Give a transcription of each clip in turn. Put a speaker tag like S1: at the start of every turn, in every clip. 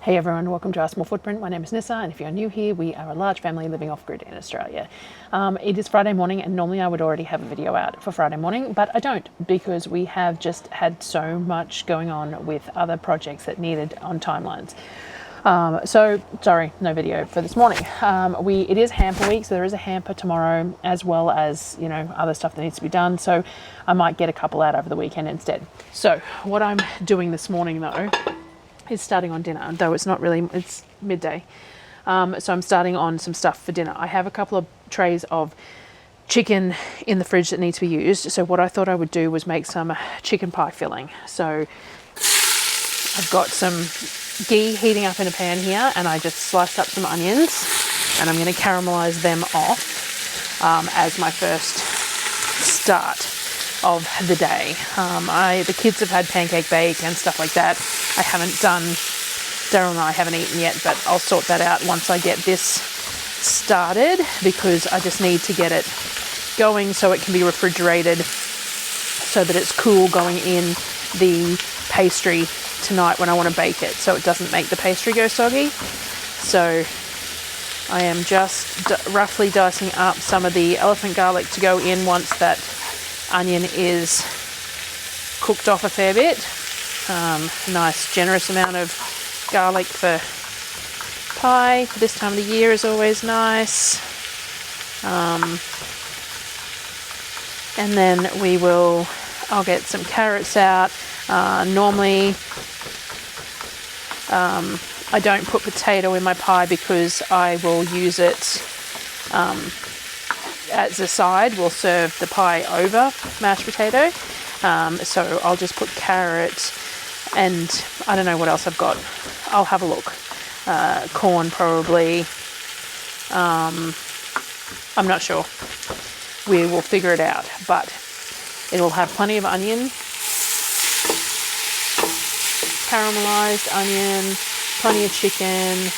S1: Hey everyone, welcome to Our Small Footprint. My name is Nyssa, and if you're new here, we are a large family living off-grid in Australia. It is Friday morning, and normally I would already have a video out for Friday morning, but I don't, because we have just had so much going on with other projects that needed on timelines. So sorry, no video for this morning. It is hamper week, so there is a hamper tomorrow, as well as, you know, other stuff that needs to be done. So I might get a couple out over the weekend instead. So what I'm doing this morning though is starting on dinner, though it's not really, it's midday. So I'm starting on some stuff for dinner. I have a couple of trays of chicken in the fridge that need to be used. So what I thought I would do was make some chicken pie filling. So I've got some ghee heating up in a pan here, and I just sliced up some onions, and I'm going to caramelize them off as my first start of the day. The kids have had pancake bake and stuff like that. I haven't done, Darryl and I haven't eaten yet, but I'll sort that out once I get this started, because I just need to get it going so it can be refrigerated so that it's cool going in the pastry tonight when I want to bake it, so it doesn't make the pastry go soggy. So I am just roughly dicing up some of the elephant garlic to go in once that onion is cooked off a fair bit. Nice generous amount of garlic for pie for this time of the year is always nice. And then I'll get some carrots out. Normally I don't put potato in my pie because I will use it as a side. We'll serve the pie over mashed potato. So I'll just put carrot, and I don't know what else I've got. I'll have a look. Corn probably. I'm not sure. We will figure it out, but it will have plenty of onion, caramelized onion, plenty of chicken,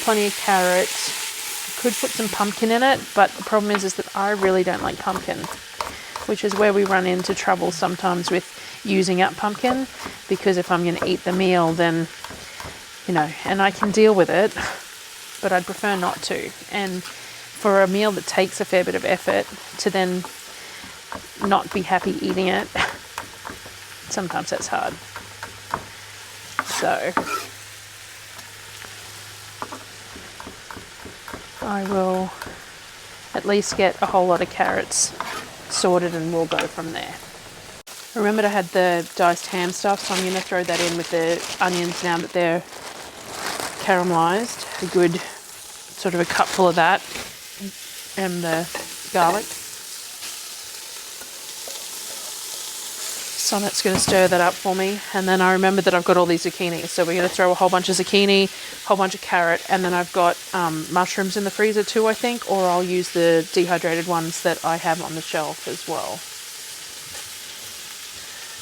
S1: plenty of carrot. Could put some pumpkin in it, but the problem is that I really don't like pumpkin, which is where we run into trouble sometimes with using up pumpkin, because if I'm going to eat the meal, then, you know, and I can deal with it, but I'd prefer not to. And for a meal that takes a fair bit of effort to then not be happy eating it, sometimes that's hard. So I will at least get a whole lot of carrots sorted, and we'll go from there. I remembered I had the diced ham stuff, so I'm going to throw that in with the onions now that they're caramelized. A good sort of a cupful of that, and the garlic. Sonnet's going to stir that up for me, and then I remembered that I've got all these zucchini, so we're going to throw a whole bunch of zucchini, a whole bunch of carrot, and then I've got mushrooms in the freezer too, I think, or I'll use the dehydrated ones that I have on the shelf as well.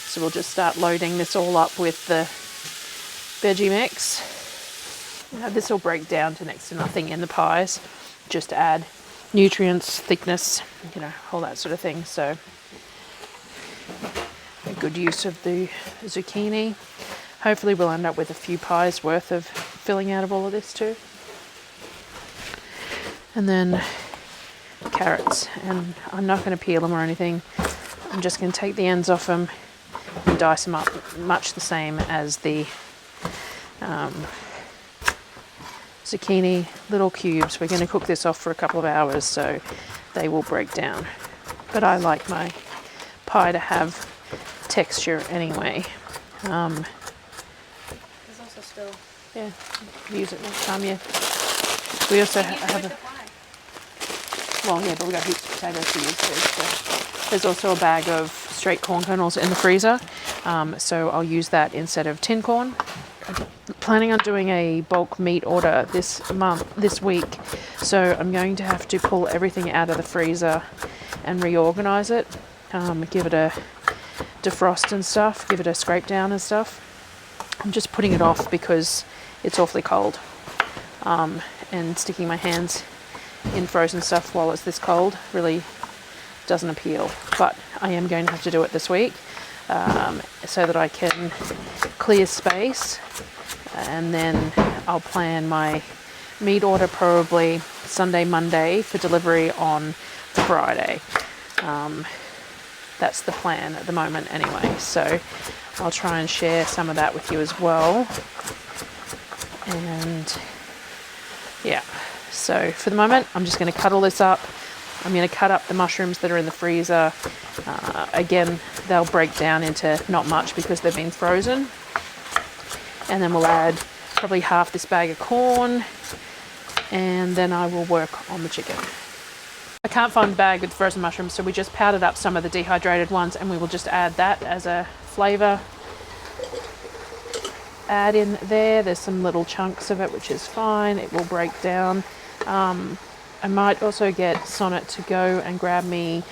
S1: So we'll just start loading this all up with the veggie mix. Now, this will break down to next to nothing in the pies, just to add nutrients, thickness, you know, all that sort of thing. So a good use of the zucchini. Hopefully we'll end up with a few pies worth of filling out of all of this too. And then carrots, and I'm not going to peel them or anything. I'm just going to take the ends off them and dice them up much the same as the zucchini, little cubes. We're going to cook this off for a couple of hours, so they will break down. But I like my pie to have texture anyway. There's
S2: also still,
S1: yeah, use it next time. Yeah, we also have a, well, yeah, but we got heaps of potatoes to use too. So there's also a bag of straight corn kernels in the freezer, so I'll use that instead of tin corn. I'm planning on doing a bulk meat order this week, so I'm going to have to pull everything out of the freezer and reorganize it, give it a defrost and stuff, give it a scrape down and stuff. I'm just putting it off because it's awfully cold, and sticking my hands in frozen stuff while it's this cold really doesn't appeal, but I am going to have to do it this week. so that I can clear space, and then I'll plan my meat order probably Sunday, Monday for delivery on Friday. That's the plan at the moment anyway, so I'll try and share some of that with you as well. And yeah, so for the moment I'm just going to cut all this up. I'm going to cut up the mushrooms that are in the freezer. Again, they'll break down into not much because they've been frozen. And then we'll add probably half this bag of corn, and then I will work on the chicken. I can't find a bag with frozen mushrooms, so we just powdered up some of the dehydrated ones, and we will just add that as a flavour. Add in there. There's some little chunks of it, which is fine. It will break down. I might also get Sonnet to go and grab me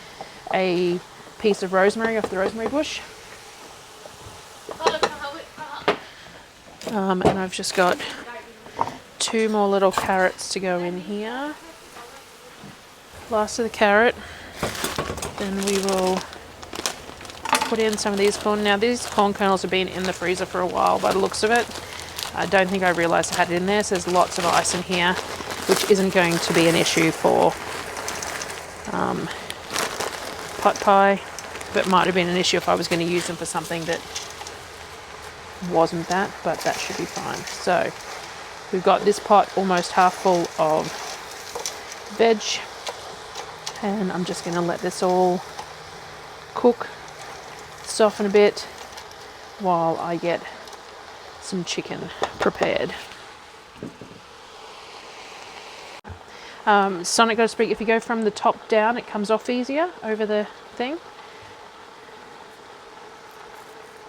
S1: a piece of rosemary off the rosemary bush. And I've just got 2 more little carrots to go in here. Last of the carrot. Then we will put in some of these corn. Now these corn kernels have been in the freezer for a while by the looks of it. I don't think I realised I had it in there, so there's lots of ice in here, which isn't going to be an issue for pot pie, but might have been an issue if I was going to use them for something that wasn't that, but that should be fine. So we've got this pot almost half full of veg, and I'm just going to let this all cook, soften a bit while I get some chicken prepared. Sonnet got to speak, if you go from the top down it comes off easier over the thing.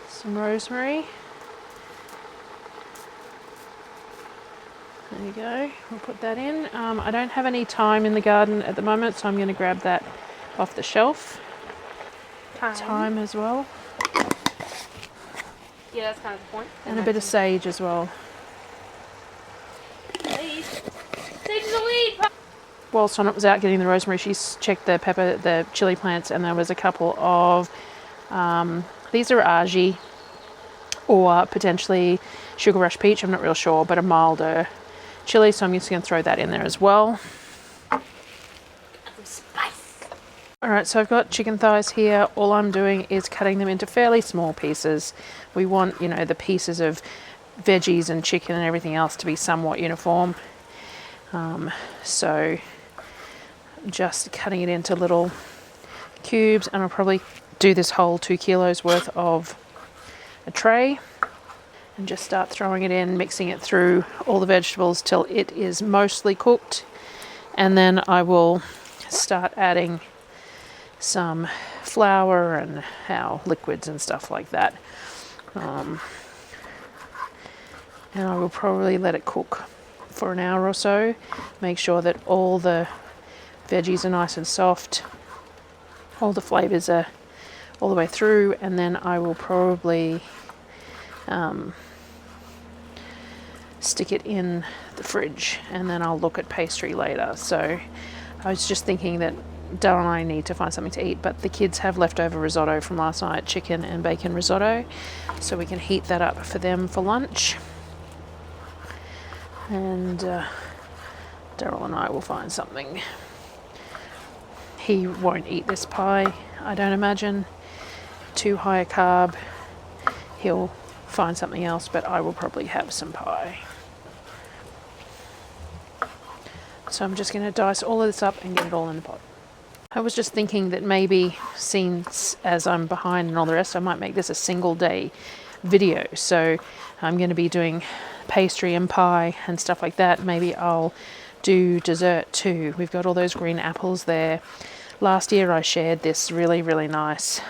S1: Some rosemary. There you go, we'll put that in. I don't have any thyme in the garden at the moment, so I'm going to grab that off the shelf. Thyme as well.
S2: Yeah, that's kind of the point.
S1: And a bit of sage as well.
S2: Sage. Sage is a weed!
S1: While Sonnet was out getting the rosemary, she's checked the pepper, the chili plants, and there was a couple of, these are aji, or potentially sugar rush peach, I'm not real sure, but a milder chili, so I'm just going to throw that in there as well. Alright, so I've got chicken thighs here. All I'm doing is cutting them into fairly small pieces. We want, you know, the pieces of veggies and chicken and everything else to be somewhat uniform. So just cutting it into little cubes, and I'll probably do this whole 2 kilos worth of a tray and just start throwing it in, mixing it through all the vegetables till it is mostly cooked, and then I will start adding some flour and liquids and stuff like that, and I will probably let it cook for an hour or so. Make sure that all the veggies are nice and soft, all the flavors are all the way through, and then I will probably stick it in the fridge, and then I'll look at pastry later. So I was just thinking that Darryl and I need to find something to eat, but the kids have leftover risotto from last night, chicken and bacon risotto, so we can heat that up for them for lunch. And Darryl and I will find something. He won't eat this pie, I don't imagine. Too high a carb. He'll find something else, but I will probably have some pie. So I'm just going to dice all of this up and get it all in the pot. I was just thinking that maybe, since as I'm behind and all the rest, I might make this a single day video. So I'm going to be doing pastry and pie and stuff like that. Maybe I'll do dessert too. We've got all those green apples there. Last year I shared this really, really nice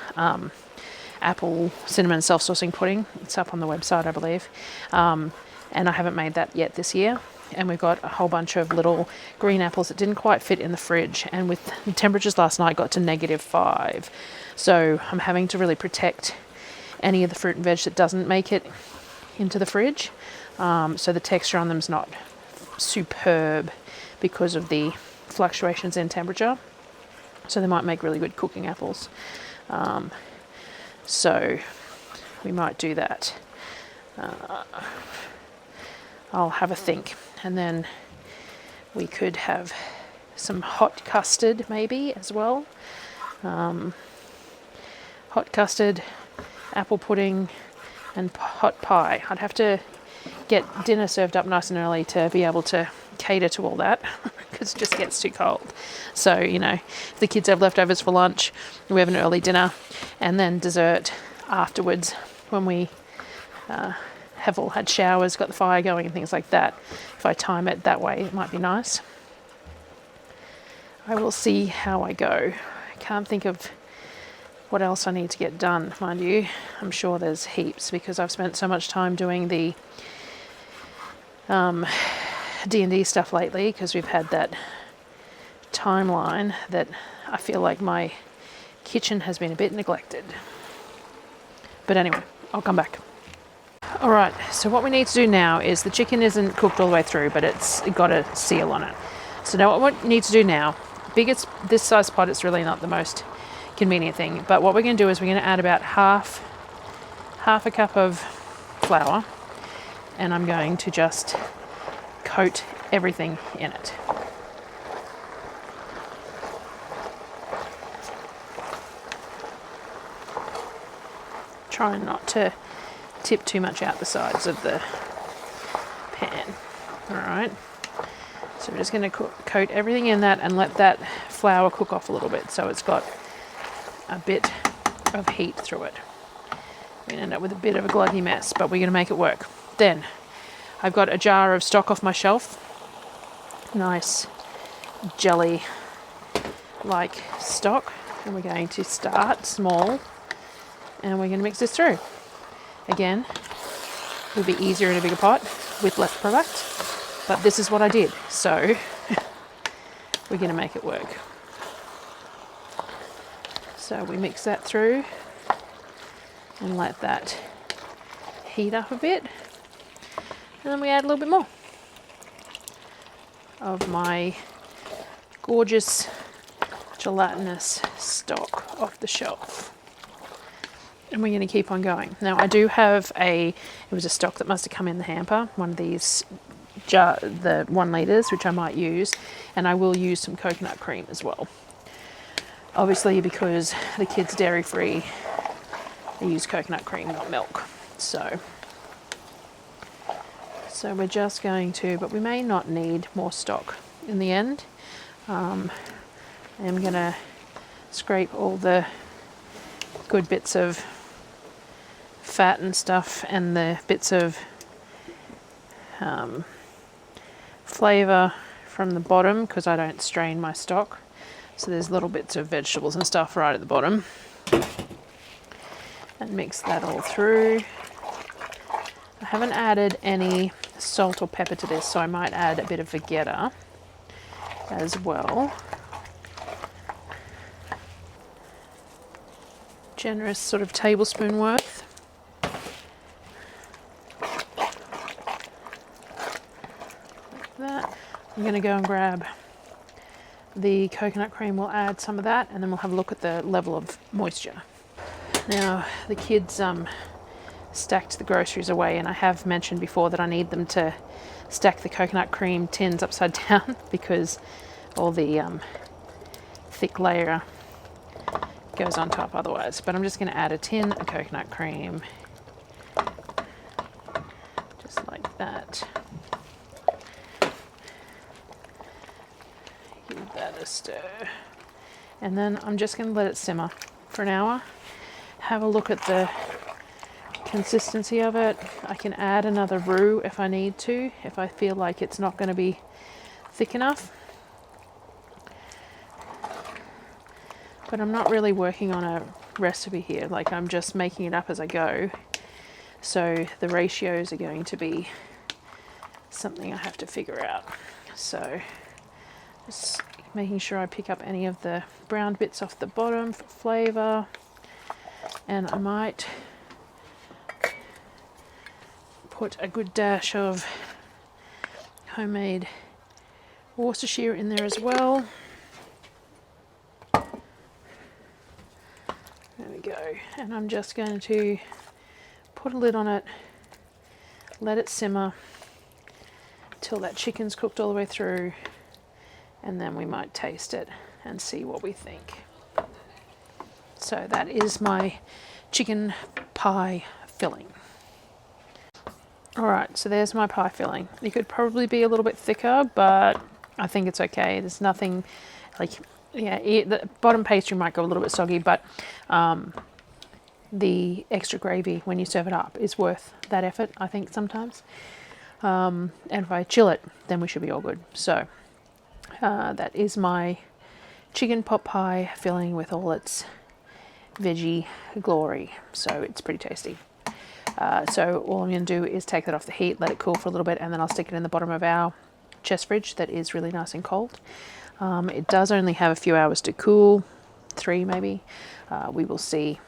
S1: apple cinnamon self-saucing pudding. It's up on the website, I believe. And I haven't made that yet this year. And we've got a whole bunch of little green apples that didn't quite fit in the fridge. And with the temperatures last night got to -5. So I'm having to really protect any of the fruit and veg that doesn't make it into the fridge. So the texture on them is not superb because of the fluctuations in temperature. So they might make really good cooking apples. So we might do that. I'll have a think, and then we could have some hot custard maybe as well. Hot custard, apple pudding, and hot pie. I'd have to get dinner served up nice and early to be able to cater to all that because it just gets too cold. So, you know, if the kids have leftovers for lunch, we have an early dinner and then dessert afterwards when we have all had showers, got the fire going and things like that. If I time it that way, it might be nice. I will see how I go. I can't think of what else I need to get done, mind you. I'm sure there's heaps because I've spent so much time doing the D&D stuff lately because we've had that timeline that I feel like my kitchen has been a bit neglected. But anyway, I'll come back. All right, so what we need to do now is the chicken isn't cooked all the way through, but it's got a seal on it. So now what we need to do now, this size pot, it's really not the most convenient thing, but what we're going to do is we're going to add about half a cup of flour, and I'm going to just coat everything in it. Trying not to tip too much out the sides of the pan. All right, so we're just going to coat everything in that and let that flour cook off a little bit so it's got a bit of heat through it. We're going to end up with a bit of a gluggy mess, but we're going to make it work. Then I've got a jar of stock off my shelf, nice jelly like stock, and we're going to start small and we're going to mix this through. Again, it would be easier in a bigger pot with less product, but this is what I did, so we're going to make it work. So we mix that through and let that heat up a bit, and then we add a little bit more of my gorgeous gelatinous stock off the shelf. And we're going to keep on going. Now I do have it was a stock that must have come in the hamper, one of these the 1 litres, which I might use, and I will use some coconut cream as well. Obviously because the kids are dairy free, they use coconut cream, not milk. So we're just going to, but we may not need more stock in the end. I'm going to scrape all the good bits of fat and stuff and the bits of flavour from the bottom because I don't strain my stock. So there's little bits of vegetables and stuff right at the bottom. And mix that all through. I haven't added any salt or pepper to this, so I might add a bit of vegeta as well. Generous sort of tablespoon worth. Like that. I'm going to go and grab the coconut cream. We'll add some of that and then we'll have a look at the level of moisture. Now the kids stacked the groceries away, and I have mentioned before that I need them to stack the coconut cream tins upside down because all the thick layer goes on top otherwise. But I'm just going to add a tin of coconut cream just like that. Give that a stir, and then I'm just going to let it simmer for an hour. Have a look at the consistency of it. I can add another roux if I need to, if I feel like it's not going to be thick enough. But I'm not really working on a recipe here, like I'm just making it up as I go. So the ratios are going to be something I have to figure out. So just making sure I pick up any of the brown bits off the bottom for flavour. And I might put a good dash of homemade Worcestershire in there as well. There we go. And I'm just going to put a lid on it, let it simmer till that chicken's cooked all the way through, and then we might taste it and see what we think. So that is my chicken pie filling. All right, so there's my pie filling. It could probably be a little bit thicker, but I think it's okay. There's nothing like, yeah, the bottom pastry might go a little bit soggy, but the extra gravy when you serve it up is worth that effort, I think, sometimes. And if I chill it, then we should be all good. So that is my chicken pot pie filling with all its veggie glory. So it's pretty tasty. So all I'm going to do is take that off the heat, let it cool for a little bit, and then I'll stick it in the bottom of our chest fridge that is really nice and cold. It does only have a few hours to cool, 3 maybe. We will see.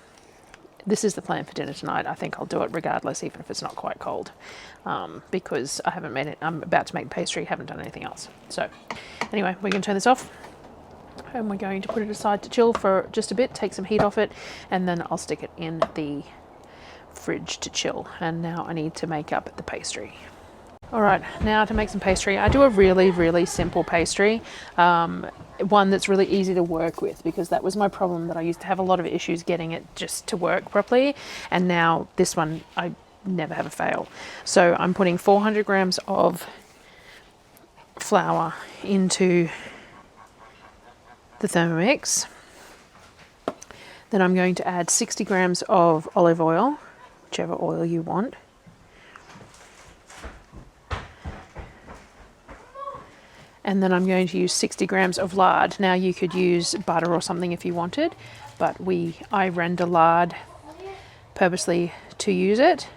S1: This is the plan for dinner tonight. I think I'll do it regardless, even if it's not quite cold, because I haven't made it. I'm about to make pastry, haven't done anything else. So anyway, we're going to turn this off, and we're going to put it aside to chill for just a bit, take some heat off it, and then I'll stick it in the fridge to chill. And now I need to make up the pastry. All right, now to make some pastry. I do a really simple pastry, one that's really easy to work with, because that was my problem, that I used to have a lot of issues getting it just to work properly, and now this one I never have a fail. So I'm putting 400 grams of flour into the Thermomix. Then I'm going to add 60 grams of olive oil, whichever oil you want. And then I'm going to use 60 grams of lard. Now you could use butter or something if you wanted, but I render lard purposely to use it.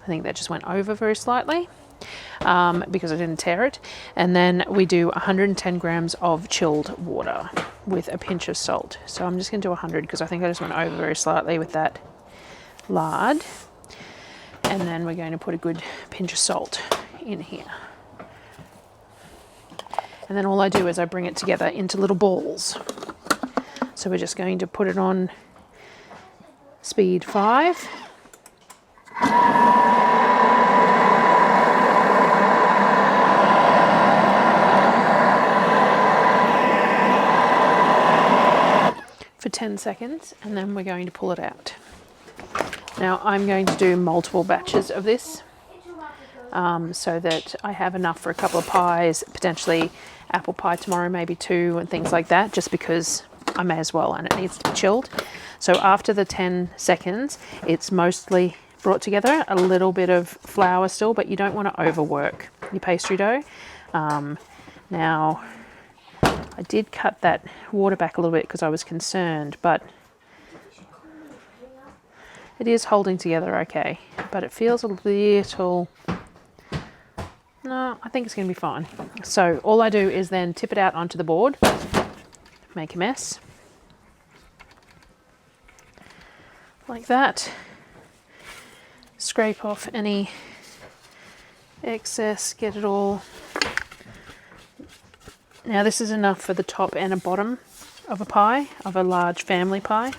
S1: I think that just went over very slightly because I didn't tear it. And then we do 110 grams of chilled water with a pinch of salt. So I'm just going to do 100 because I think I just went over very slightly with that lard. And then we're going to put a good pinch of salt in here. And then all I do is I bring it together into little balls. So we're just going to put it on speed 5. For 10 seconds, and then we're going to pull it out. Now I'm going to do multiple batches of this, so that I have enough for a couple of pies, potentially apple pie tomorrow, maybe 2, and things like that, just because I may as well, and it needs to be chilled. So after the 10 seconds, it's mostly brought together, a little bit of flour still, but you don't want to overwork your pastry dough. Now, I did cut that water back a little bit because I was concerned, but it is holding together okay, but it feels a little... No, I think it's going to be fine. So all I do is then tip it out onto the board, make a mess, like that, scrape off any excess, get it all. Now this is enough for the top and a bottom of a pie, of a large family pie.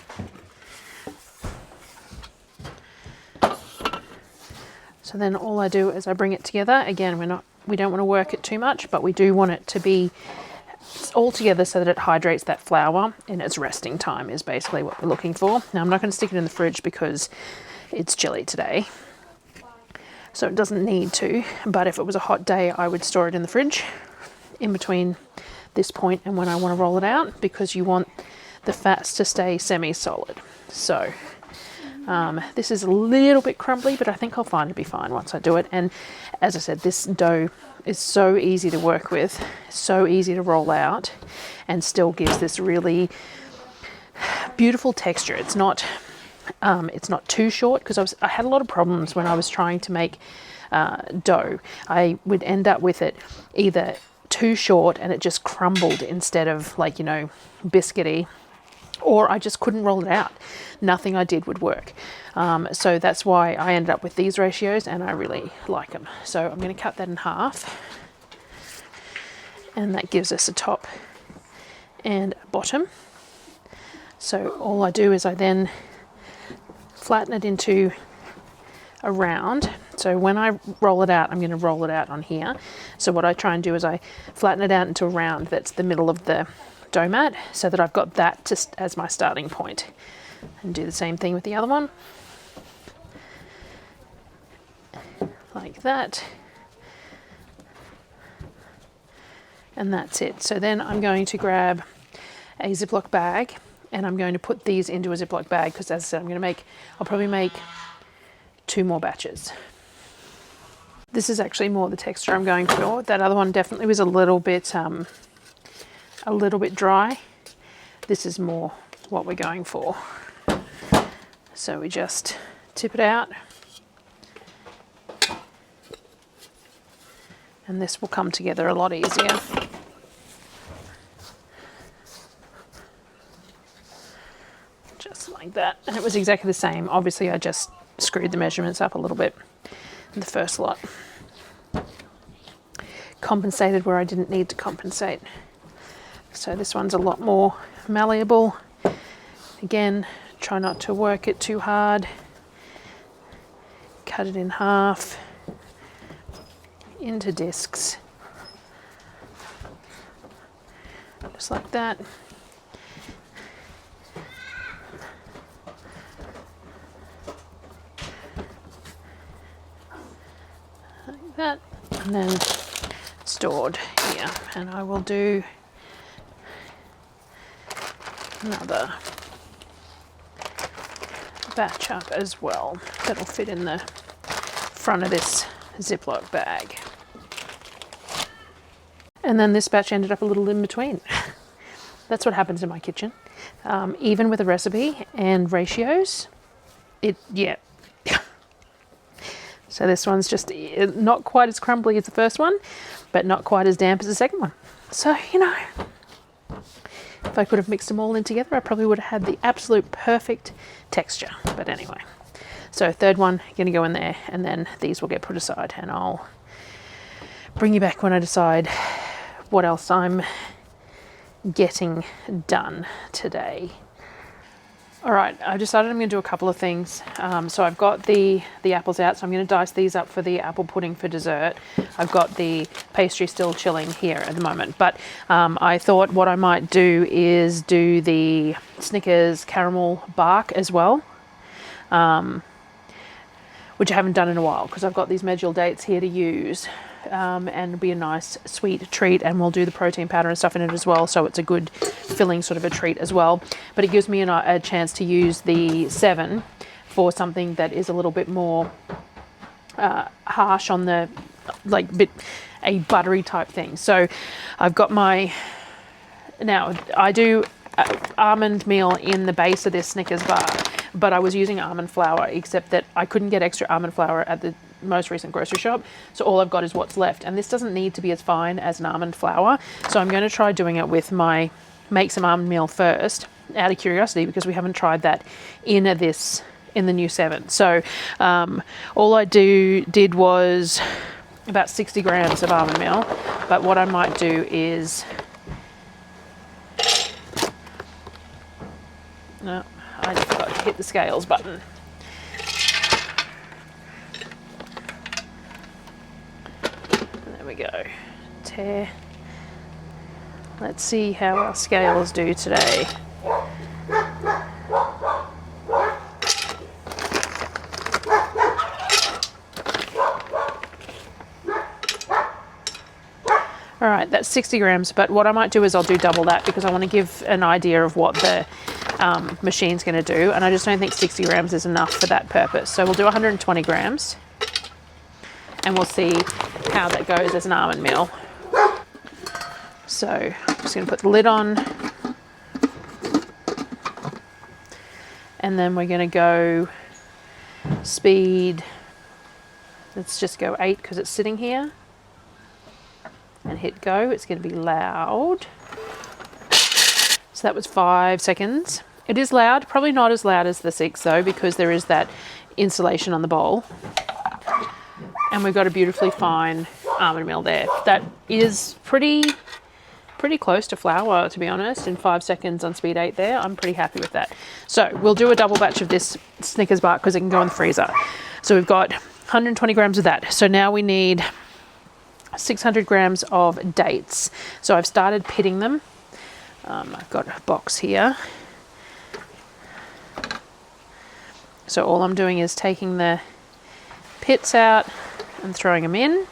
S1: So then all I do is I bring it together. Again, we don't want to work it too much, but we do want it to be all together so that it hydrates that flour in its resting time is basically what we're looking for. Now I'm not going to stick it in the fridge because it's chilly today, so it doesn't need to, but if it was a hot day I would store it in the fridge in between this point and when I want to roll it out, because you want the fats to stay semi-solid. So this is a little bit crumbly, but I think I'll find it be fine once I do it. And as I said, this dough is so easy to work with, so easy to roll out, and still gives this really beautiful texture. It's not too short, because I had a lot of problems when I was trying to make dough. I would end up with it either too short and it just crumbled instead of, like, you know, biscuity, or I just couldn't roll it out. Nothing I did would work. So that's why I ended up with these ratios, and I really like them. So I'm going to cut that in half, and that gives us a top and a bottom. So all I do is I then flatten it into a round. So when I roll it out, I'm going to roll it out on here. So what I try and do is I flatten it out into a round that's the middle of the dough mat, so that I've got that just as my starting point. And do the same thing with the other one. Like that. And that's it. So then I'm going to grab a Ziploc bag and I'm going to put these into a Ziploc bag because, as I said, I'll probably make 2 more batches. This is actually more the texture I'm going for. That other one definitely was a little bit dry. This is more what we're going for. So we just tip it out. And this will come together a lot easier. Just like that. And it was exactly the same. Obviously I just screwed the measurements up a little bit in the first lot. Compensated where I didn't need to compensate. So this one's a lot more malleable. Again, try not to work it too hard. Cut it in half into discs. Just like that. Like that. And then stored here. And I will do another batch up as well. That'll fit in the front of this Ziploc bag. And then this batch ended up a little in between. That's what happens in my kitchen. Even with a recipe and ratios, yeah. So this one's just not quite as crumbly as the first one, but not quite as damp as the second one. So, you know, if I could have mixed them all in together, I probably would have had the absolute perfect texture. But anyway, so third one, going to go in there, and then these will get put aside, and I'll bring you back when I decide what else I'm getting done today. All right, I've decided I'm going to do a couple of things. So I've got the apples out, so I'm going to dice these up for the apple pudding for dessert. I've got the pastry still chilling here at the moment, but I thought what I might do is do the Snickers caramel bark as well, which I haven't done in a while because I've got these medjool dates here to use. And it'll be a nice sweet treat, and we'll do the protein powder and stuff in it as well, so it's a good filling sort of a treat as well. But it gives me a chance to use the 7 for something that is a little bit more harsh on the, like, a buttery type thing. So I've got now I do almond meal in the base of this Snickers bar, but I was using almond flour, except that I couldn't get extra almond flour at the most recent grocery shop, so all I've got is what's left, and this doesn't need to be as fine as an almond flour, so I'm going to try doing it with my make some almond meal first, out of curiosity, because we haven't tried that in the new 7. So all I did was about 60 grams of almond meal, but what I might do is no, I forgot to hit the scales button. We go. Tear. Let's see how our scales do today. All right, that's 60 grams, but what I might do is I'll do double that because I want to give an idea of what the machine's going to do, and I just don't think 60 grams is enough for that purpose. So we'll do 120 grams. And we'll see how that goes as an almond meal. So I'm just going to put the lid on. And then we're going to go speed. Let's just go 8 because it's sitting here. And hit go. It's going to be loud. So that was 5 seconds. It is loud, probably not as loud as the 6 though, because there is that insulation on the bowl. And we've got a beautifully fine almond meal there. That is pretty pretty close to flour, to be honest, in 5 seconds on speed 8 there. I'm pretty happy with that. So we'll do a double batch of this Snickers bar because it can go in the freezer. So we've got 120 grams of that. So now we need 600 grams of dates. So I've started pitting them. I've got a box here. So all I'm doing is taking the pits out and throwing them in.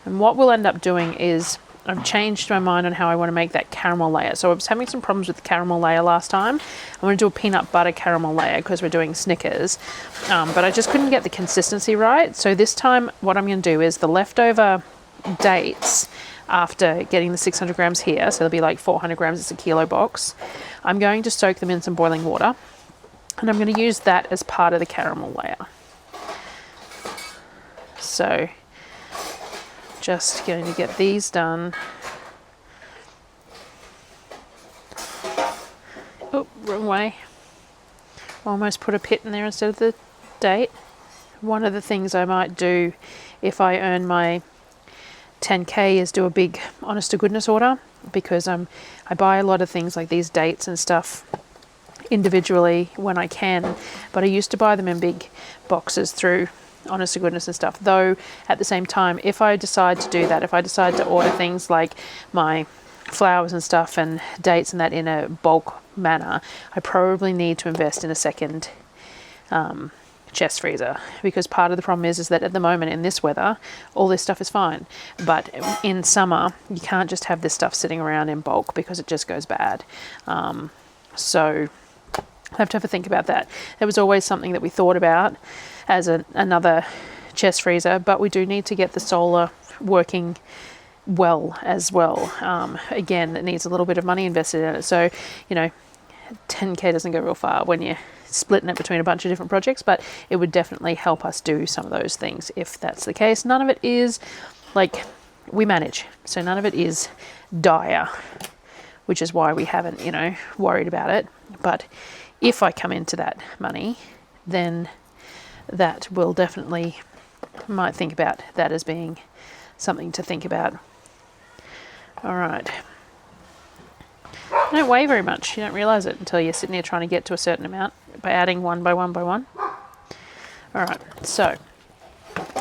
S1: And what we'll end up doing is I've changed my mind on how I want to make that caramel layer. So I was having some problems with the caramel layer last time. I want to do a peanut butter caramel layer because we're doing Snickers. But I just couldn't get the consistency right. So this time what I'm going to do is the leftover dates after getting the 600 grams here, so there'll be like 400 grams, it's a kilo box. I'm going to soak them in some boiling water. And I'm going to use that as part of the caramel layer. So just going to get these done. Oh, wrong way. Almost put a pit in there instead of the date. One of the things I might do if I earn my 10K is do a big honest to goodness order, because I buy a lot of things like these dates and stuff individually when I can, but I used to buy them in big boxes through honest to goodness and stuff. Though at the same time, if I decide to do that, if I decide to order things like my flowers and stuff and dates and that in a bulk manner, I probably need to invest in a second chest freezer, because part of the problem is that at the moment in this weather all this stuff is fine, but in summer you can't just have this stuff sitting around in bulk because it just goes bad. So I have to have a think about that. There was always something that we thought about as another chest freezer, but we do need to get the solar working well as well. Again, it needs a little bit of money invested in it. So, 10K doesn't go real far when you're splitting it between a bunch of different projects, but it would definitely help us do some of those things if that's the case. None of it is like we manage, so none of it is dire, which is why we haven't, worried about it. But if I come into that money, then that will definitely, might think about that as being something to think about. All right. They don't weigh very much. You don't realise it until you're sitting there trying to get to a certain amount by adding one by one by one. All right, so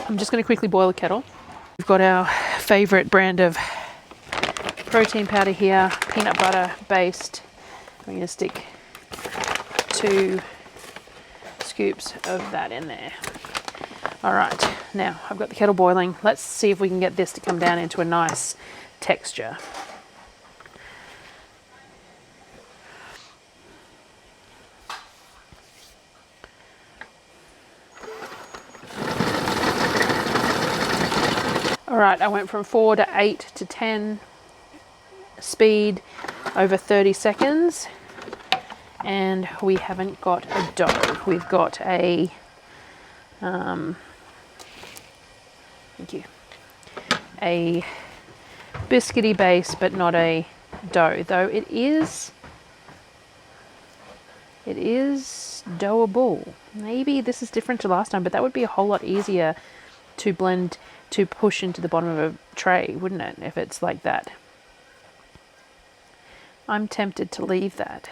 S1: I'm just going to quickly boil the kettle. We've got our favourite brand of protein powder here, peanut butter based. I'm going to stick 2 scoops of that in there. All right, now I've got the kettle boiling. Let's see if we can get this to come down into a nice texture. All right, I went from 4 to 8 to 10 speed over 30 seconds, and we haven't got a dough. We've got a, thank you, a biscuity base, but not a dough, though it is doughable. Maybe this is different to last time, but that would be a whole lot easier to blend, to push into the bottom of a tray, wouldn't it, if it's like that? I'm tempted to leave that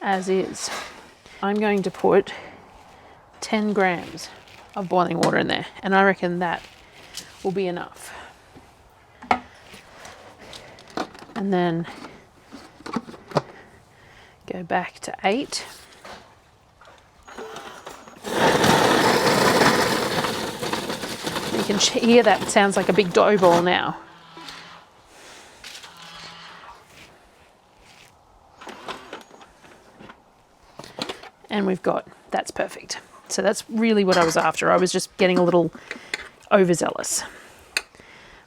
S1: as is. I'm going to put 10 grams of boiling water in there, and I reckon that will be enough. And then go back to 8. You can hear that, it sounds like a big dough ball now. And we've got, that's perfect. So that's really what I was after. I was just getting a little overzealous.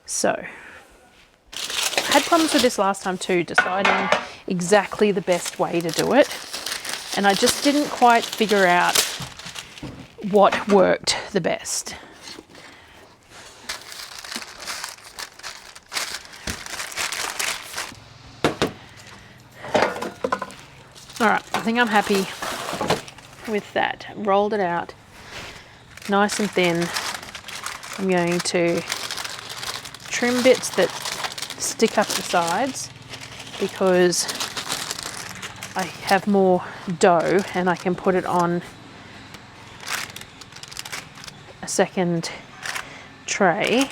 S1: So I had problems with this last time too, deciding exactly the best way to do it. And I just didn't quite figure out what worked the best. All right, I think I'm happy with that. Rolled it out nice and thin. I'm going to trim bits that stick up the sides because I have more dough and I can put it on a second tray.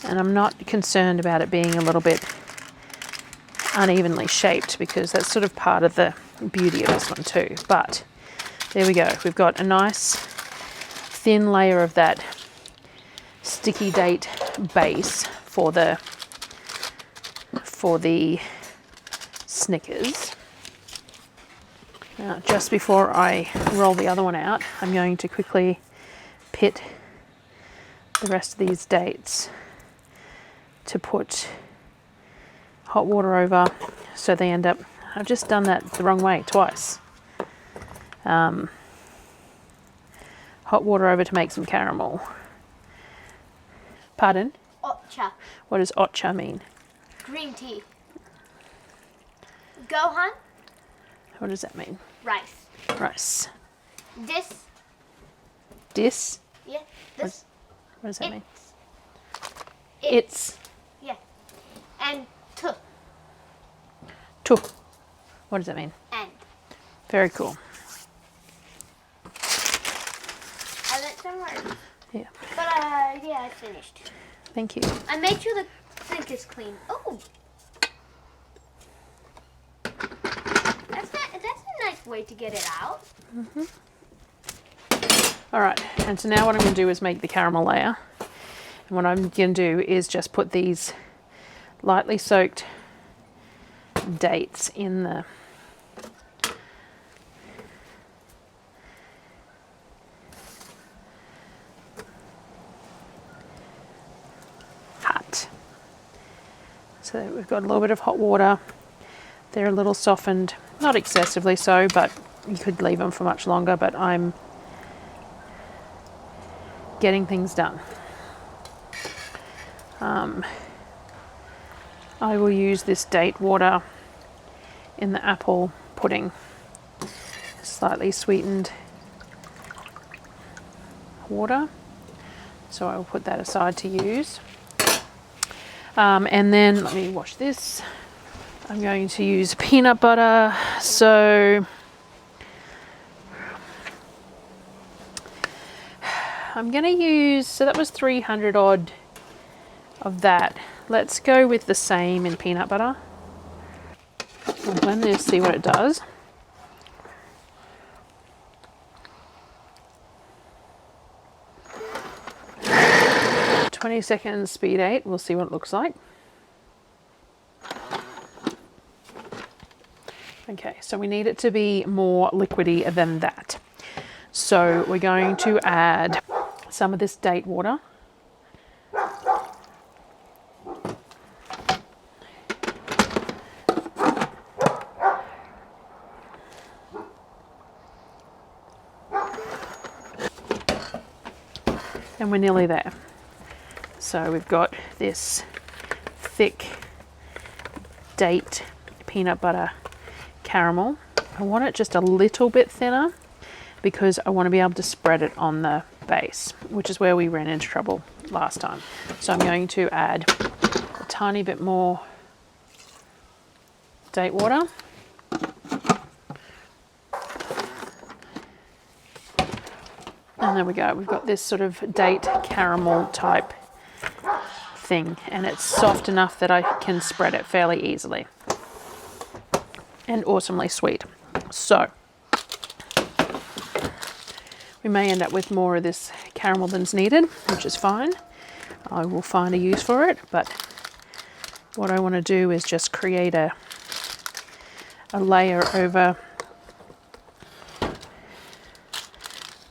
S1: And I'm not concerned about it being a little bit unevenly shaped because that's sort of part of the beauty of this one too. But there we go. We've got a nice thin layer of that sticky date base for the Snickers. Now, just before I roll the other one out, I'm going to quickly pit the rest of these dates to put hot water over so they end up, I've just done that the wrong way twice. Hot water over to make some caramel. Pardon?
S2: Otcha.
S1: What does otcha mean?
S2: Green tea. Gohan.
S1: What does that mean?
S2: Rice.
S1: Rice.
S2: This.
S1: Dis?
S2: Yeah. This.
S1: What does that mean?
S2: It's. Yeah. And tu.
S1: Tu. What does that mean?
S2: And.
S1: Very cool.
S2: I learned some words.
S1: Yeah.
S2: But yeah, I finished.
S1: Thank you.
S2: I made sure the sink is clean. Oh. That's a nice way to get it out.
S1: Mm-hmm. All right, and so now what I'm going to do is make the caramel layer. And what I'm going to do is just put these lightly soaked dates in the hot. So we've got a little bit of hot water. They're a little softened, not excessively so, but you could leave them for much longer, but I'm getting things done. I will use this date water in the apple pudding, slightly sweetened water. So I will put that aside to use. And then let me wash this. I'm going to use peanut butter. So I'm going to use, so that was 300 odd of that. Let's go with the same in peanut butter. I'll blend this, see what it does. – 20 seconds speed 8, we'll see what it looks like. Okay, so we need it to be more liquidy than that. So we're going to add some of this date water. And we're nearly there. So we've got this thick date peanut butter caramel. I want it just a little bit thinner because I want to be able to spread it on the base, which is where we ran into trouble last time. So I'm going to add a tiny bit more date water. And there we go. We've got this sort of date caramel type thing, and it's soft enough that I can spread it fairly easily. And awesomely sweet. So we may end up with more of this caramel than's needed, which is fine. I will find a use for it, but what I want to do is just create a layer over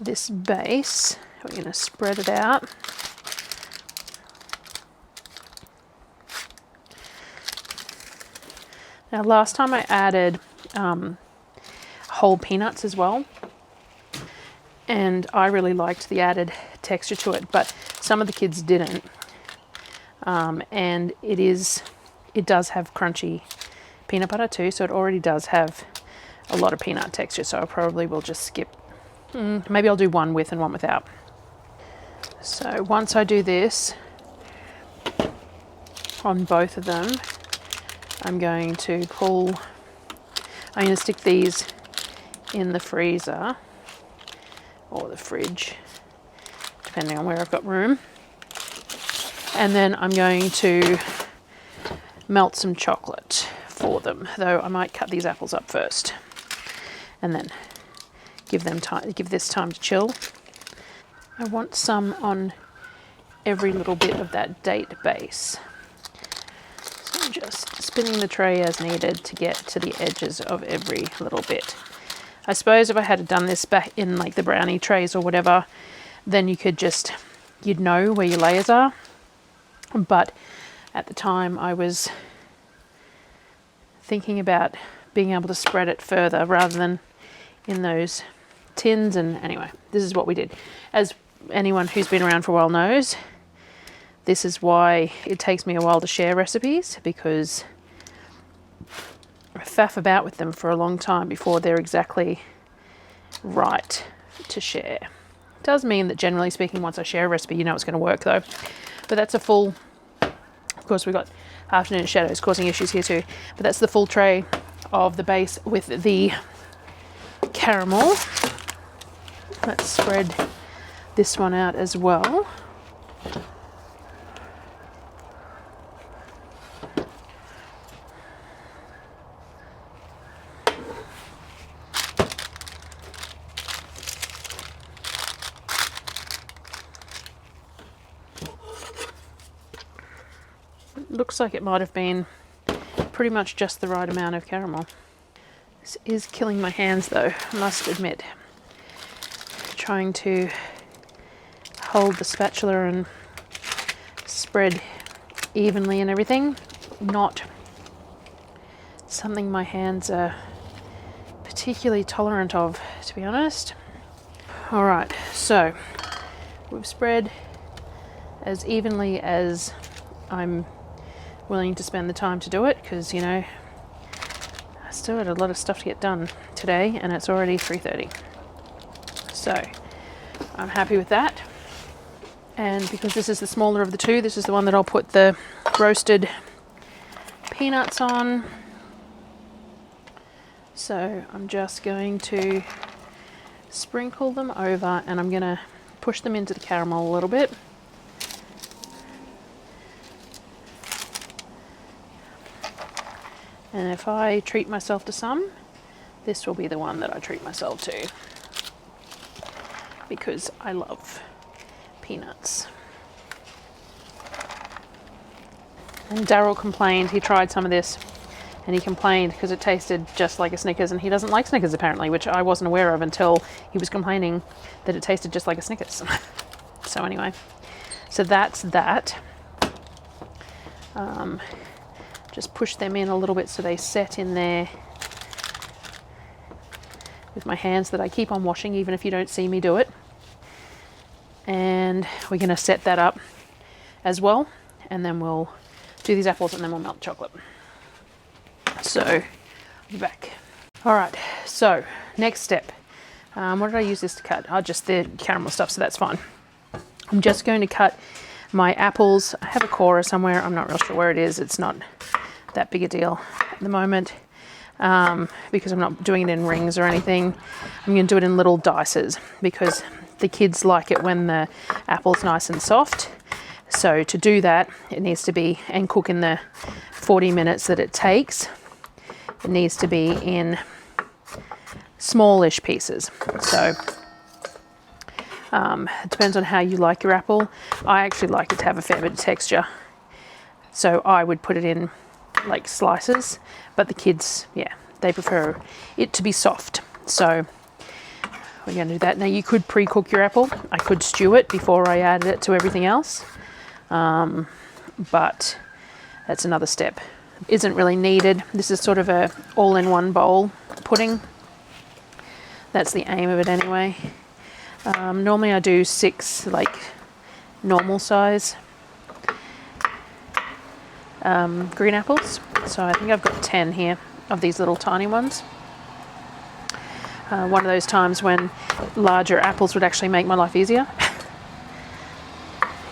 S1: this base. We're going to spread it out. Now last time I added whole peanuts as well, and I really liked the added texture to it, but some of the kids didn't. And it does have crunchy peanut butter too, so it already does have a lot of peanut texture, so I probably will just skip Maybe I'll do one with and one without. So once I do this on both of them, I'm going to stick these in the freezer or the fridge, depending on where I've got room. And then I'm going to melt some chocolate for them, though I might cut these apples up first and then give this time to chill. I want some on every little bit of that date base. So I'm just spinning the tray as needed to get to the edges of every little bit. I suppose if I had done this back in like the brownie trays or whatever, then you'd know where your layers are. But at the time I was thinking about being able to spread it further rather than in those tins. And anyway, this is what we did. As anyone who's been around for a while knows, this is why it takes me a while to share recipes, because I faff about with them for a long time before they're exactly right to share. It does mean that generally speaking, once I share a recipe, you know it's going to work though. But that's a full, of course we've got afternoon shadows causing issues here too, but that's the full tray of the base with the caramel. Let's spread this one out as well. Looks like it might have been pretty much just the right amount of caramel. This is killing my hands though, I must admit. Trying to hold the spatula and spread evenly and everything. Not something my hands are particularly tolerant of, to be honest. All right, so we've spread as evenly as I'm willing to spend the time to do it, because you know I still had a lot of stuff to get done today and it's already 3:30, so I'm happy with that. And because this is the smaller of the two, this is the one that I'll put the roasted peanuts on. So I'm just going to sprinkle them over and I'm going to push them into the caramel a little bit. And if I treat myself to some, this will be the one that I treat myself to, because I love peanuts. And Darryl complained, he tried some of this and he complained because it tasted just like a Snickers, and he doesn't like Snickers apparently, which I wasn't aware of until he was complaining that it tasted just like a Snickers. So anyway, so that's that. Just push them in a little bit so they set in there with my hands that I keep on washing even if you don't see me do it. And we're going to set that up as well, and then we'll do these apples and then we'll melt chocolate. So I'll be back. All right, so next step. What did I use this to cut? Oh, just the caramel stuff, so that's fine. I'm just going to cut my apples. I have a corer somewhere, I'm not real sure where it is. It's not that big a deal at the moment, because I'm not doing it in rings or anything. I'm going to do it in little dices because the kids like it when the apple's nice and soft. So to do that, it needs to be, and cook in the 40 minutes that it takes, it needs to be in smallish pieces. So it depends on how you like your apple. I actually like it to have a fair bit of texture, so I would put it in like slices, but the kids, yeah, they prefer it to be soft. So we're going to do that. Now you could pre-cook your apple. I could stew it before I added it to everything else, but that's another step. Isn't really needed. This is sort of a all-in-one bowl pudding. That's the aim of it anyway. Normally I do 6 like normal size green apples, so I think I've got 10 here of these little tiny ones. One of those times when larger apples would actually make my life easier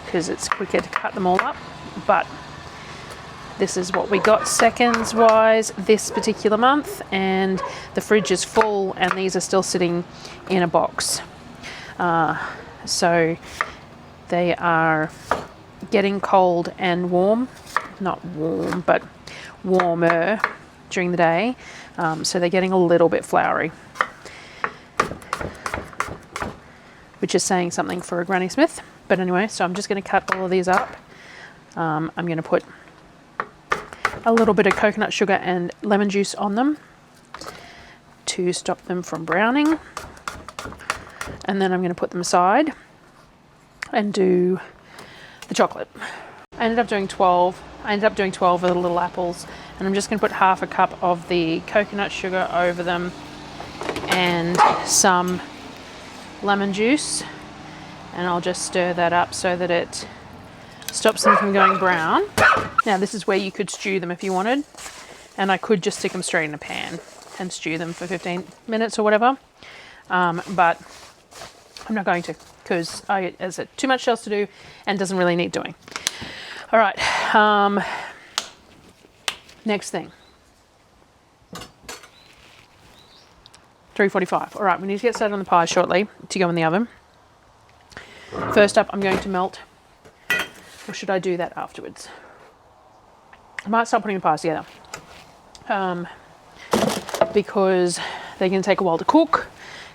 S1: because it's quicker to cut them all up. But this is what we got seconds wise this particular month, and the fridge is full and these are still sitting in a box. So they are getting cold and warm, not warm, but warmer during the day. So they're getting a little bit floury, which is saying something for a Granny Smith. But anyway, so I'm just going to cut all of these up. I'm going to put a little bit of coconut sugar and lemon juice on them to stop them from browning. And then I'm going to put them aside and do the chocolate. I ended up doing 12 of the little apples, and I'm just going to put half a cup of the coconut sugar over them and some lemon juice, and I'll just stir that up so that it stops them from going brown. Now this is where you could stew them if you wanted, and I could just stick them straight in a pan and stew them for 15 minutes or whatever, but I'm not going to, because there's too much else to do and doesn't really need doing. All right, next thing. 3:45. All right, we need to get started on the pie shortly to go in the oven. First up, I'm going to melt, or should I do that afterwards? I might start putting the pies together because they're going to take a while to cook.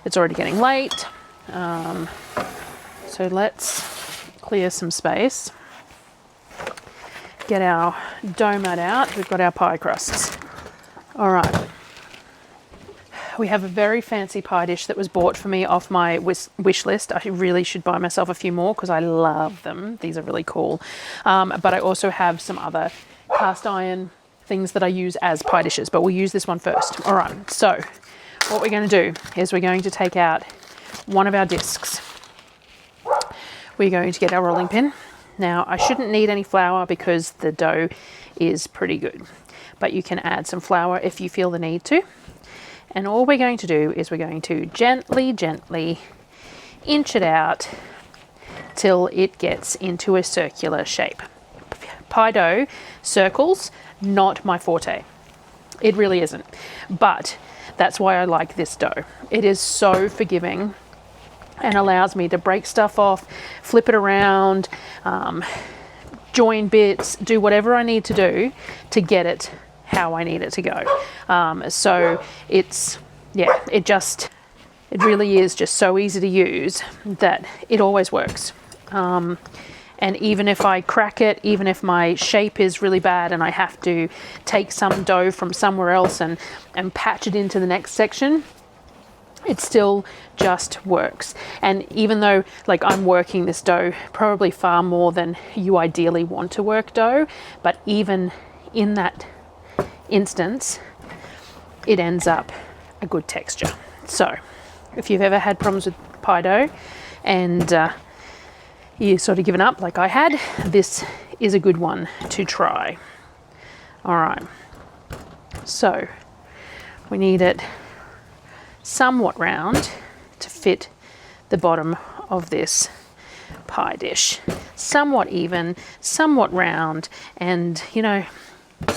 S1: It's already getting late. So let's clear some space. Get our dough mat out. We've got our pie crusts. All right. We have a very fancy pie dish that was bought for me off my wish list. I really should buy myself a few more because I love them. These are really cool. But I also have some other cast iron things that I use as pie dishes, but we'll use this one first. All right, so what we're going to do is we're going to take out one of our discs. We're going to get our rolling pin. Now, I shouldn't need any flour because the dough is pretty good, but you can add some flour if you feel the need to. And all we're going to do is we're going to gently, gently inch it out till it gets into a circular shape. Pie dough, circles, not my forte. It really isn't. But that's why I like this dough. It is so forgiving and allows me to break stuff off, flip it around, join bits, do whatever I need to do to get it how I need it to go. So it's, yeah, it really is just so easy to use that it always works. And even if I crack it, even if my shape is really bad and I have to take some dough from somewhere else and patch it into the next section, it still just works. And even though like I'm working this dough probably far more than you ideally want to work dough, but even in that instance, it ends up a good texture. So if you've ever had problems with pie dough and you sort of given up like I had, this is a good one to try. All right, so we need it somewhat round to fit the bottom of this pie dish. Somewhat even, somewhat round, and you know,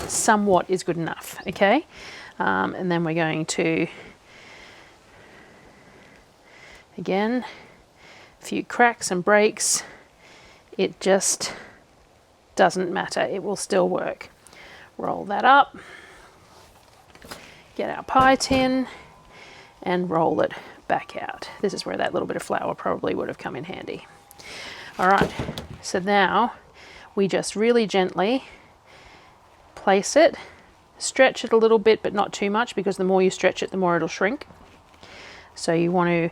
S1: somewhat is good enough, okay? And then we're going to, again, a few cracks and breaks. It just doesn't matter, it will still work. Roll that up, get our pie tin and roll it back out. This is where that little bit of flour probably would have come in handy. All right, so now we just really gently place it, stretch it a little bit, but not too much, because the more you stretch it, the more it'll shrink. So you want to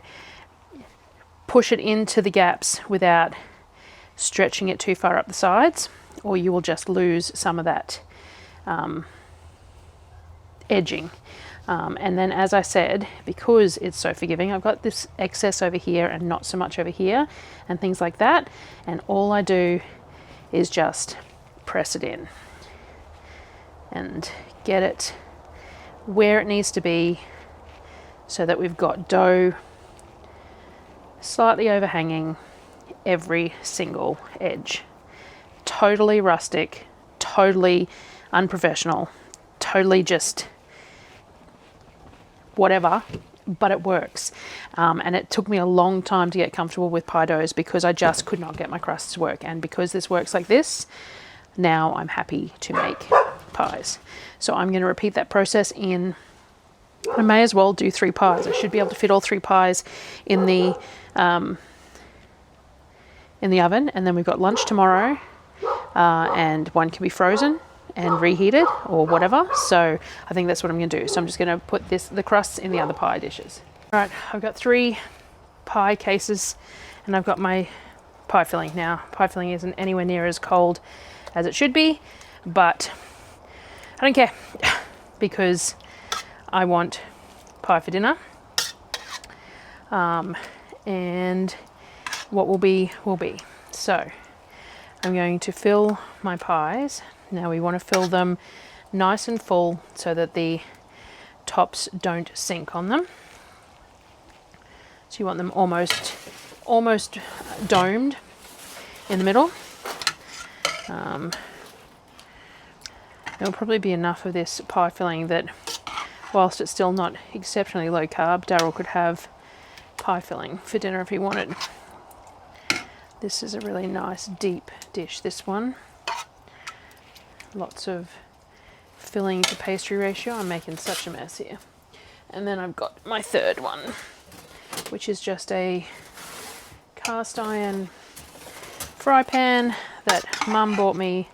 S1: push it into the gaps without stretching it too far up the sides, or you will just lose some of that edging. And then, as I said, because it's so forgiving, I've got this excess over here and not so much over here and things like that. And all I do is just press it in and get it where it needs to be so that we've got dough slightly overhanging every single edge. Totally rustic, totally unprofessional, totally just whatever, but it works. And it took me a long time to get comfortable with pie doughs because I just could not get my crusts to work. And because this works like this, now I'm happy to make pies. So I'm going to repeat that process in, I may as well do 3 pies. I should be able to fit all 3 pies in the oven. And then we've got lunch tomorrow, and one can be frozen and reheated or whatever. So I think that's what I'm going to do. So I'm just going to put the crusts in the other pie dishes. All right, I've got 3 pie cases and I've got my pie filling. Now, pie filling isn't anywhere near as cold as it should be, but I don't care because I want pie for dinner. And what will be, will be. So I'm going to fill my pies. Now we want to fill them nice and full so that the tops don't sink on them. So you want them almost domed in the middle. There'll probably be enough of this pie filling that whilst it's still not exceptionally low carb, Darryl could have pie filling for dinner if he wanted. This is a really nice deep dish, this one. Lots of filling to pastry ratio. I'm making such a mess here. And then I've got my third one, which is just a cast iron fry pan that Mum bought me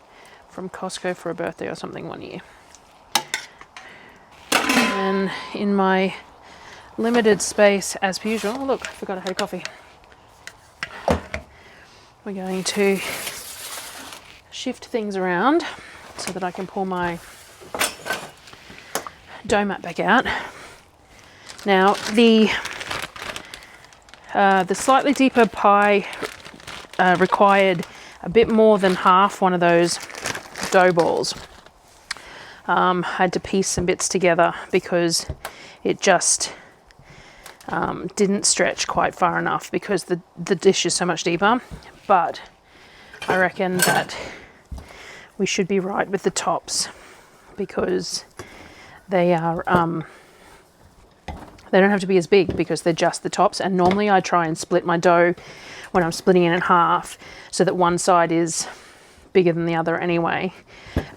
S1: from Costco for a birthday or something one year. And in my limited space, as per usual, oh look, I forgot I had a coffee. We're going to shift things around so that I can pull my dough mat back out. Now, the slightly deeper pie required a bit more than half one of those dough balls. I had to piece some bits together because it just didn't stretch quite far enough because the dish is so much deeper. But I reckon that we should be right with the tops because they are they don't have to be as big because they're just the tops. And normally I try and split my dough when I'm splitting it in half so that one side is bigger than the other anyway,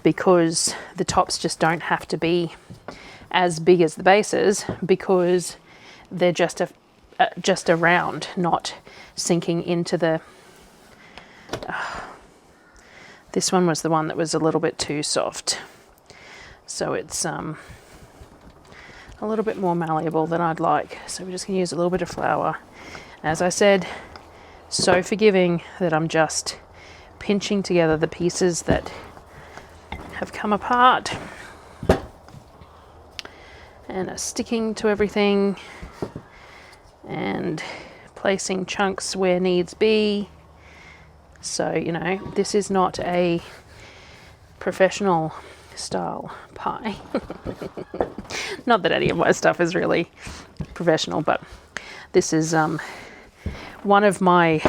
S1: because the tops just don't have to be as big as the bases because they're just a round, not sinking into the this one was the one that was a little bit too soft, so it's a little bit more malleable than I'd like. So we're just going to use a little bit of flour. As I said, so forgiving that I'm just pinching together the pieces that have come apart and are sticking to everything and placing chunks where needs be. So, you know, this is not a professional style pie. Not that any of my stuff is really professional, but this is one of my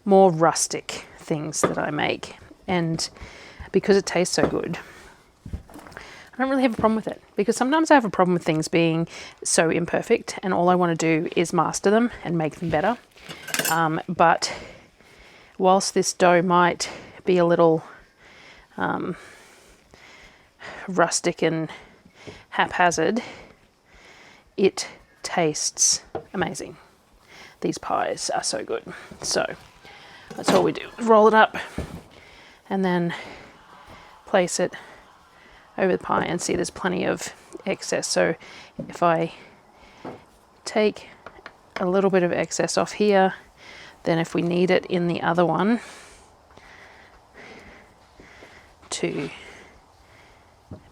S1: more rustic things that I make, and because it tastes so good, I don't really have a problem with it, because sometimes I have a problem with things being so imperfect and all I want to do is master them and make them better. But whilst this dough might be a little rustic and haphazard, it tastes amazing. These pies are so good. So that's all we do. Roll it up and then place it over the pie, and see there's plenty of excess. So if I take a little bit of excess off here, then if we need it in the other one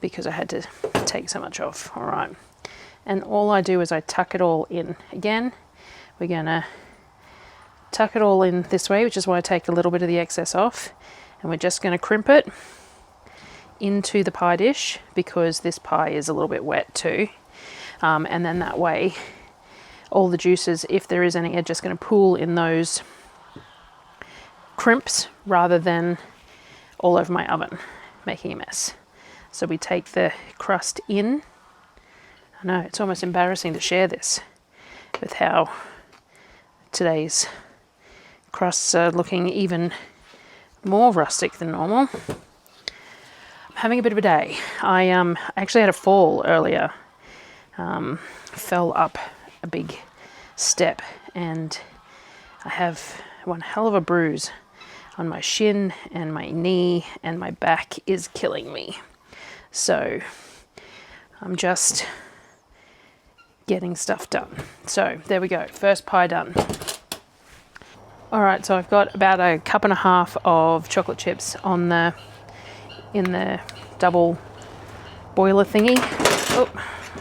S1: because I had to take so much off. All right. And all I do is I tuck it all in. Again, we're gonna tuck it all in this way, which is why I take a little bit of the excess off, and we're just gonna crimp it into the pie dish because this pie is a little bit wet too. And then that way, all the juices, if there is any, are just going to pool in those crimps rather than all over my oven, making a mess. So we take the crust in. I know, it's almost embarrassing to share this with how today's crusts are looking even more rustic than normal. I'm having a bit of a day. I actually had a fall earlier. Fell up a big step and I have one hell of a bruise on my shin, and my knee and my back is killing me. So I'm just getting stuff done. So there we go, first pie done. All right, so I've got about a cup and a half of chocolate chips in the double boiler thingy. Oh,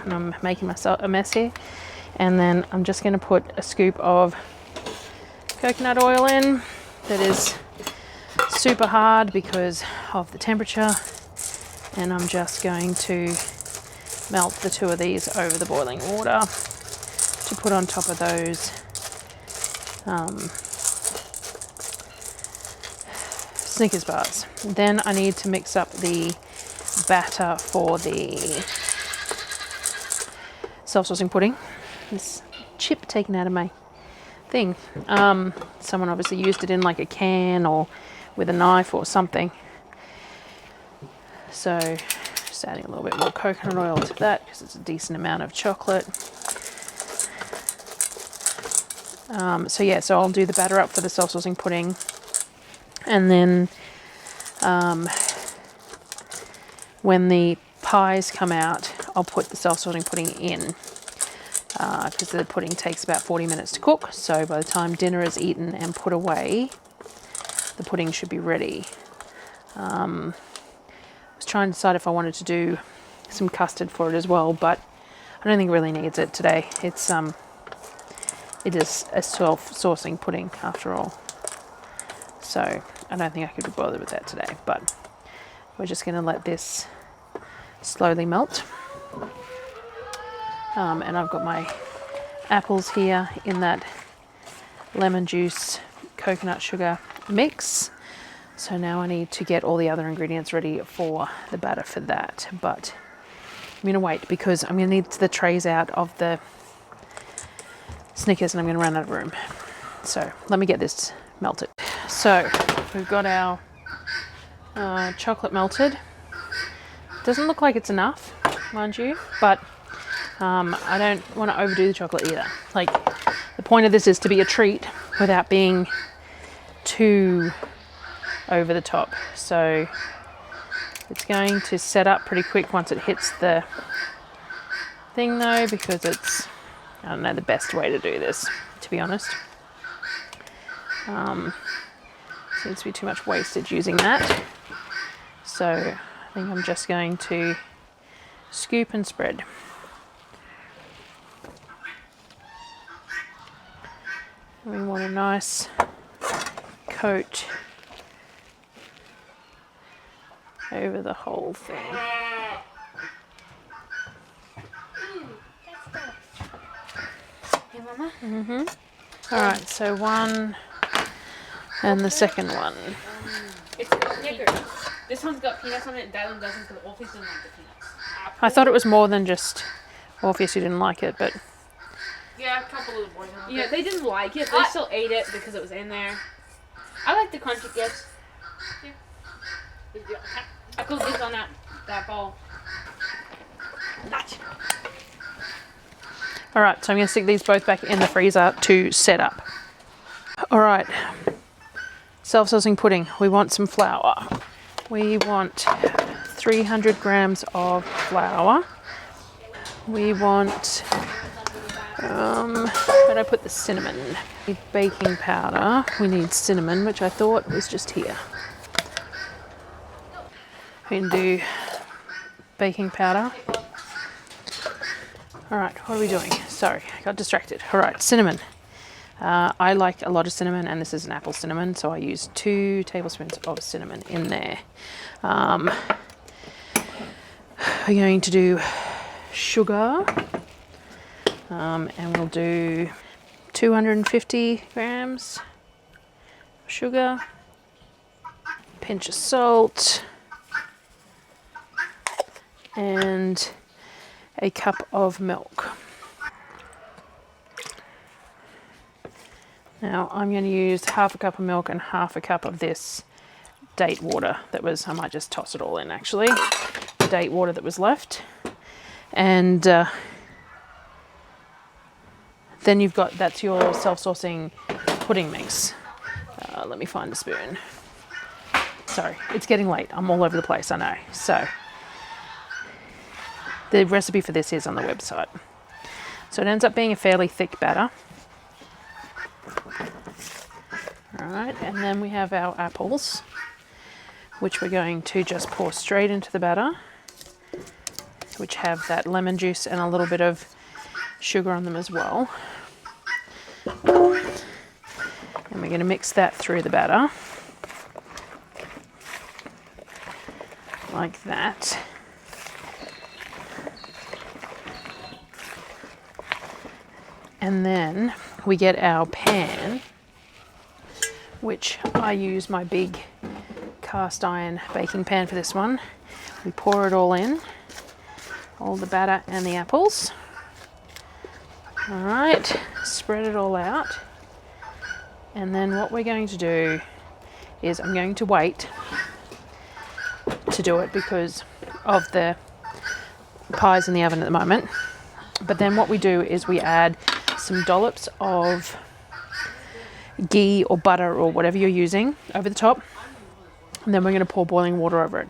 S1: and I'm making myself a mess here. And then I'm just going to put a scoop of coconut oil in. That is super hard because of the temperature. And I'm just going to melt the two of these over the boiling water to put on top of those Snickers bars. Then I need to mix up the batter for the self-saucing pudding. This chip taken out of my thing. Someone obviously used it in like a can or with a knife or something. So just adding a little bit more coconut oil to that because it's a decent amount of chocolate. So I'll do the batter up for the self-saucing pudding. And then when the pies come out, I'll put the self-saucing pudding in because the pudding takes about 40 minutes to cook. So by the time dinner is eaten and put away, the pudding should be ready. I was trying to decide if I wanted to do some custard for it as well, but I don't think it really needs it today. It is a self-saucing pudding after all. So I don't think I could be bothered with that today, but we're just going to let this slowly melt. And I've got my apples here in that lemon juice, coconut sugar mix. So now I need to get all the other ingredients ready for the batter for that. But I'm going to wait because I'm going to need the trays out of the Snickers and I'm going to run out of room. So let me get this melted. So we've got our chocolate melted. Doesn't look like it's enough, mind you, but I don't want to overdo the chocolate either. Like, the point of this is to be a treat without being too over the top. So it's going to set up pretty quick once it hits the thing though, because it's, I don't know the best way to do this, to be honest. Seems to be too much wastage using that. So I think I'm just going to scoop and spread. We want a nice coat over the whole thing.
S2: Hey, Mama.
S1: Mm-hmm. All right, so one and the second one.
S3: It's got Snickers. This one's got peanuts on it, that one doesn't because Orpheus doesn't like the peanuts.
S1: I thought it was more than just Orpheus who didn't like it, but
S3: Yeah, a couple of the boys. Yeah, they didn't like it, but they still ate it because it was in there. I like the crunchy chips. Yeah. I could this on that ball.
S1: all right, so I'm going to stick these both back in the freezer to set up. All right, self-saucing pudding. We want some flour. We want 300 grams of flour. We want, where did I put the cinnamon? We need baking powder. We need cinnamon, which I thought was just here. We can do baking powder. All right, what are we doing? Sorry, I got distracted. All right, cinnamon. I like a lot of cinnamon, and this is an apple cinnamon, so I use 2 tablespoons of cinnamon in there. We're going to do sugar. And we'll do 250 grams of sugar, pinch of salt, and a cup of milk. Now I'm going to use half a cup of milk and half a cup of this date water that was, I might just toss it all in actually, the date water that was left. And then you've got, that's your self-saucing pudding mix. Let me find the spoon. Sorry, it's getting late. I'm all over the place, I know. So the recipe for this is on the website. So it ends up being a fairly thick batter. All right, and then we have our apples, which we're going to just pour straight into the batter, which have that lemon juice and a little bit of sugar on them as well. And we're going to mix that through the batter like that. And then we get our pan, which I use my big cast iron baking pan for this one. We pour it all in, all the batter and the apples. All right, spread it all out. And then what we're going to do is I'm going to wait to do it because of the pies in the oven at the moment. But then what we do is we add some dollops of ghee or butter or whatever you're using over the top. And then we're going to pour boiling water over it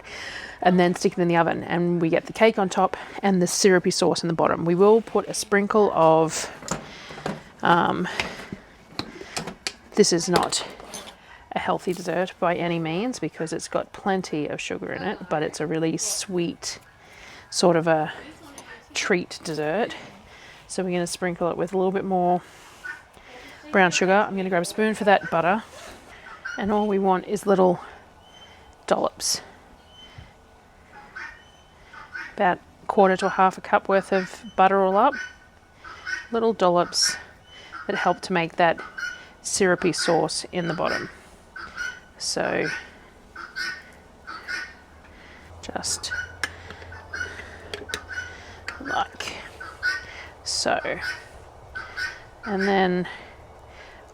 S1: and then stick it in the oven, and we get the cake on top and the syrupy sauce in the bottom. We will put a sprinkle of this is not a healthy dessert by any means because it's got plenty of sugar in it, but it's a really sweet sort of a treat dessert. So we're going to sprinkle it with a little bit more brown sugar. I'm going to grab a spoon for that butter, and all we want is little dollops, about a quarter to a half a cup worth of butter all up, little dollops that help to make that syrupy sauce in the bottom. So just like so. And then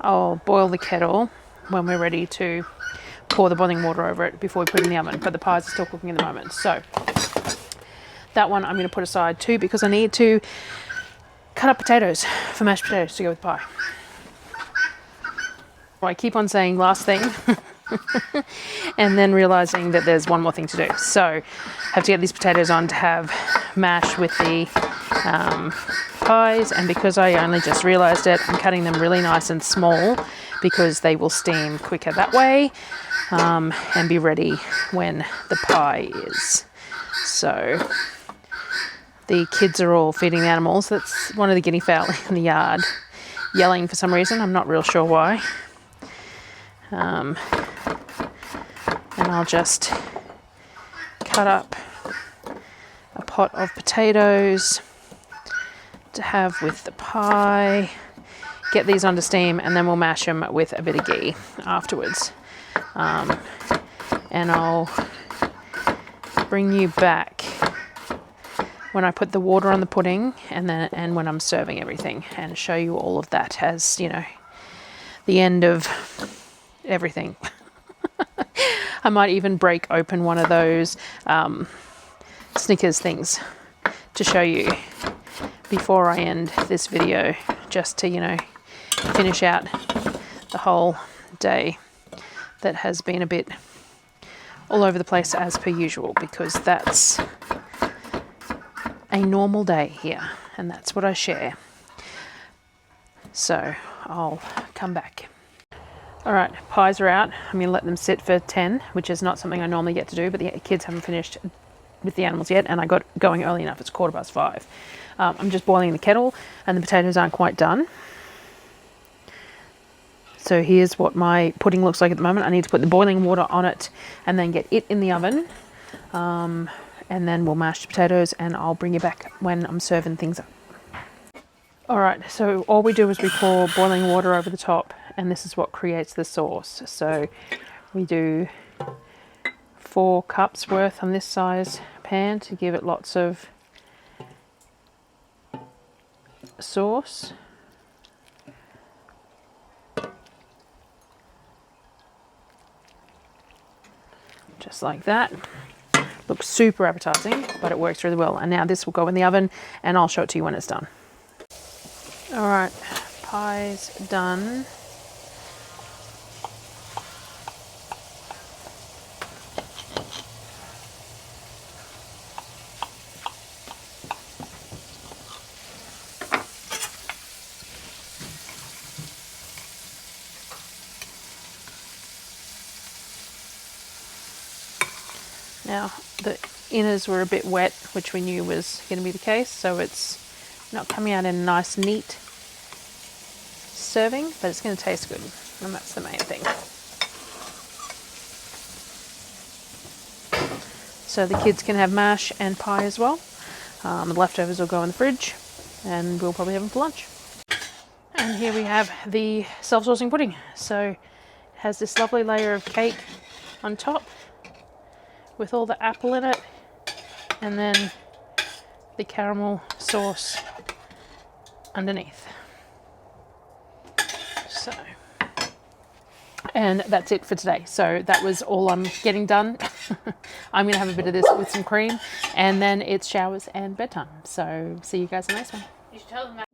S1: I'll boil the kettle when we're ready to pour the boiling water over it before we put it in the oven, but the pies are still cooking at the moment. So that one I'm going to put aside too because I need to cut up potatoes for mashed potatoes to go with pie. I keep on saying last thing and then realizing that there's one more thing to do. So I have to get these potatoes on to have mash with the pies, and because I only just realized it, I'm cutting them really nice and small because they will steam quicker that way and be ready when the pie is. So the kids are all feeding the animals. That's one of the guinea fowl in the yard yelling for some reason. I'm not real sure why. And I'll just cut up a pot of potatoes to have with the pie, get these under steam, and then we'll mash them with a bit of ghee afterwards. And I'll bring you back when I put the water on the pudding and when I'm serving everything, and show you all of that as, you know, the end of everything. I might even break open one of those Snickers things to show you before I end this video, just to, you know, finish out the whole day that has been a bit all over the place as per usual, because that's a normal day here and that's what I share. So I'll come back. All right, pies are out. I'm going to let them sit for 10, which is not something I normally get to do, but the kids haven't finished with the animals yet, and I got going early enough. It's 5:15. I'm just boiling the kettle, and the potatoes aren't quite done. So here's what my pudding looks like at the moment. I need to put the boiling water on it and then get it in the oven. And then we'll mash the potatoes, and I'll bring you back when I'm serving things up. Alright, so all we do is we pour boiling water over the top, and this is what creates the sauce. So we do 4 cups worth on this size pan to give it lots of sauce. Just like that. Looks super appetizing, but it works really well. And now this will go in the oven, and I'll show it to you when it's done. Alright, pie's done. Now, the inners were a bit wet, which we knew was going to be the case, so it's not coming out in a nice, neat serving, but it's going to taste good, and that's the main thing. So the kids can have mash and pie as well. The leftovers will go in the fridge, and we'll probably have them for lunch. And here we have the self-saucing pudding. So it has this lovely layer of cake on top, with all the apple in it, and then the caramel sauce underneath. So, and that's it for today. So that was all I'm getting done. I'm gonna have a bit of this with some cream, and then it's showers and bedtime. So see you guys in the next one.
S3: You should tell them that.